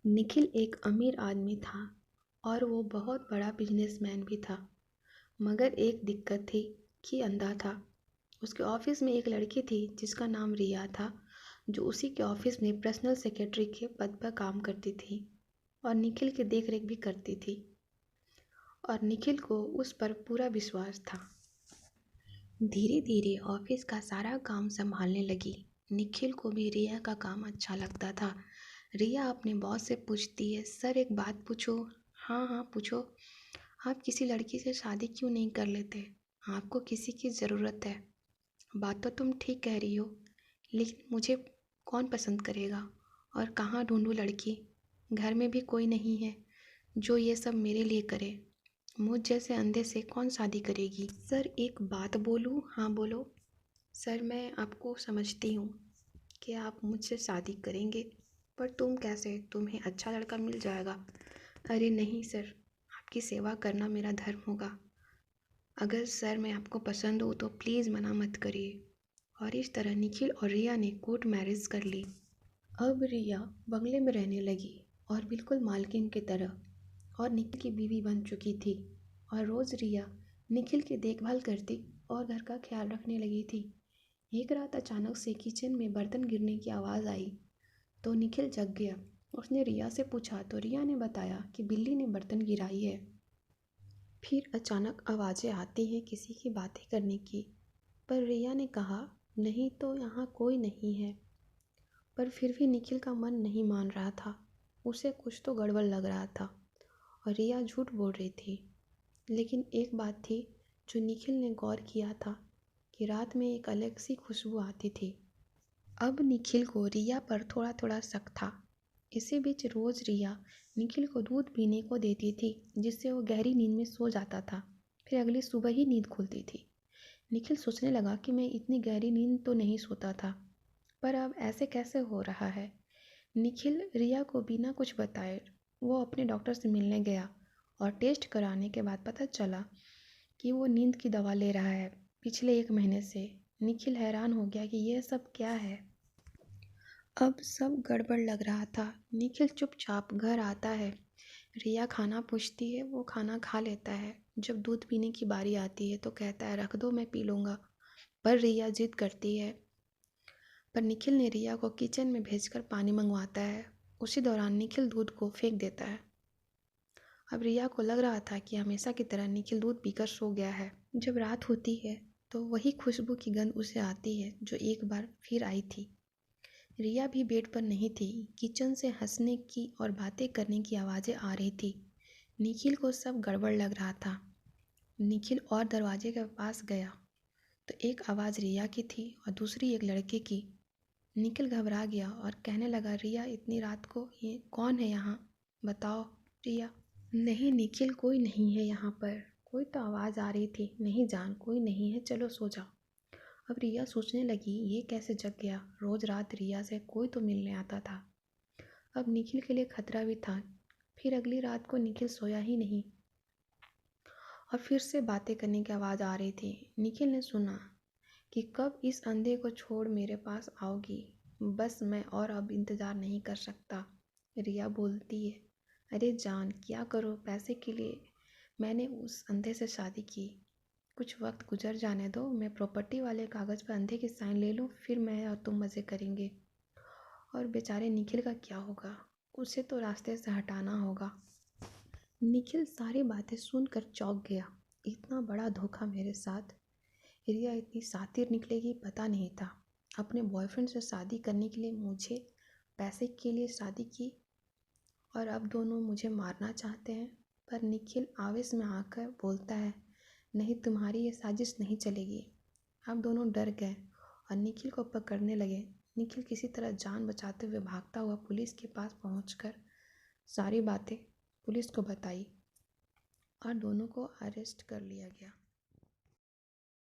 निखिल एक अमीर आदमी था और वो बहुत बड़ा बिजनेसमैन भी था। मगर एक दिक्कत थी कि अंधा था। उसके ऑफिस में एक लड़की थी जिसका नाम रिया था, जो उसी के ऑफिस में पर्सनल सेक्रेटरी के पद पर काम करती थी और निखिल की देखरेख भी करती थी। और निखिल को उस पर पूरा विश्वास था। धीरे धीरे ऑफिस का सारा काम संभालने लगी। निखिल को भी रिया का काम अच्छा लगता था। रिया अपने बॉस से पूछती है, सर एक बात पूछो। हाँ हाँ पूछो। आप किसी लड़की से शादी क्यों नहीं कर लेते? आपको किसी की ज़रूरत है। बात तो तुम ठीक कह रही हो, लेकिन मुझे कौन पसंद करेगा और कहाँ ढूंढूं लड़की? घर में भी कोई नहीं है जो ये सब मेरे लिए करे। मुझ जैसे अंधे से कौन शादी करेगी? सर एक बात बोलूं? हाँ बोलो। सर मैं आपको समझती हूँ कि आप मुझसे शादी करेंगे, पर तुम कैसे? तुम्हें अच्छा लड़का मिल जाएगा। अरे नहीं सर, आपकी सेवा करना मेरा धर्म होगा। अगर सर मैं आपको पसंद हूँ तो प्लीज़ मना मत करिए। और इस तरह निखिल और रिया ने कोर्ट मैरिज कर ली। अब रिया बंगले में रहने लगी और बिल्कुल मालकिन की तरह, और निखिल की बीवी बन चुकी थी। और रोज़ रिया निखिल की देखभाल करती और घर का ख्याल रखने लगी थी। एक रात अचानक से किचन में बर्तन गिरने की आवाज़ आई तो निखिल जग गया। उसने रिया से पूछा तो रिया ने बताया कि बिल्ली ने बर्तन गिराई है। फिर अचानक आवाज़ें आती हैं किसी की बातें करने की, पर रिया ने कहा नहीं तो यहाँ कोई नहीं है। पर फिर भी निखिल का मन नहीं मान रहा था। उसे कुछ तो गड़बड़ लग रहा था और रिया झूठ बोल रही थी। लेकिन एक बात थी जो निखिल ने गौर किया था कि रात में एक अलग सी खुशबू आती थी। अब निखिल को रिया पर थोड़ा थोड़ा शक था। इसी बीच रोज़ रिया निखिल को दूध पीने को देती थी, जिससे वो गहरी नींद में सो जाता था। फिर अगली सुबह ही नींद खुलती थी। निखिल सोचने लगा कि मैं इतनी गहरी नींद तो नहीं सोता था, पर अब ऐसे कैसे हो रहा है। निखिल रिया को बिना कुछ बताए वो अपने डॉक्टर से मिलने गया और टेस्ट कराने के बाद पता चला कि वो नींद की दवा ले रहा है पिछले 1 महीने से। निखिल हैरान हो गया कि यह सब क्या है। अब सब गड़बड़ लग रहा था। निखिल चुपचाप घर आता है। रिया खाना पूछती है, वो खाना खा लेता है। जब दूध पीने की बारी आती है तो कहता है रख दो मैं पी लूँगा, पर रिया जिद करती है। पर निखिल ने रिया को किचन में भेजकर पानी मंगवाता है। उसी दौरान निखिल दूध को फेंक देता है। अब रिया को लग रहा था कि हमेशा की तरह निखिल दूध पीकर सो गया है। जब रात होती है तो वही खुशबू की गंध उसे आती है जो एक बार फिर आई थी। रिया भी बेड पर नहीं थी। किचन से हंसने की और बातें करने की आवाज़ें आ रही थी। निखिल को सब गड़बड़ लग रहा था। निखिल और दरवाजे के पास गया तो एक आवाज़ रिया की थी और दूसरी एक लड़के की। निखिल घबरा गया और कहने लगा, रिया इतनी रात को ये कौन है यहाँ? बताओ। रिया, नहीं निखिल कोई नहीं है यहाँ पर। कोई तो आवाज़ आ रही थी। नहीं जान, कोई नहीं है, चलो सो जाओ। अब रिया सोचने लगी ये कैसे जग गया। रोज़ रात रिया से कोई तो मिलने आता था। अब निखिल के लिए खतरा भी था। फिर अगली रात को निखिल सोया ही नहीं और फिर से बातें करने की आवाज़ आ रही थी। निखिल ने सुना कि कब इस अंधे को छोड़ मेरे पास आओगी, बस मैं और अब इंतज़ार नहीं कर सकता। रिया बोलती है, अरे जान क्या करो पैसे के लिए मैंने उस अंधे से शादी की। कुछ वक्त गुजर जाने दो, मैं प्रॉपर्टी वाले कागज़ पर अंधे की साइन ले लूँ, फिर मैं और तुम मज़े करेंगे। और बेचारे निखिल का क्या होगा? उसे तो रास्ते से हटाना होगा। निखिल सारी बातें सुनकर चौंक गया। इतना बड़ा धोखा मेरे साथ। रिया इतनी शातिर निकलेगी पता नहीं था। अपने बॉयफ्रेंड से शादी करने के लिए मुझे पैसे के लिए शादी की और अब दोनों मुझे मारना चाहते हैं। पर निखिल आवेश में आकर बोलता है, नहीं तुम्हारी ये साजिश नहीं चलेगी। अब दोनों डर गए और निखिल को पकड़ने लगे। निखिल किसी तरह जान बचाते हुए भागता हुआ पुलिस के पास पहुंचकर सारी बातें पुलिस को बताई और दोनों को अरेस्ट कर लिया गया।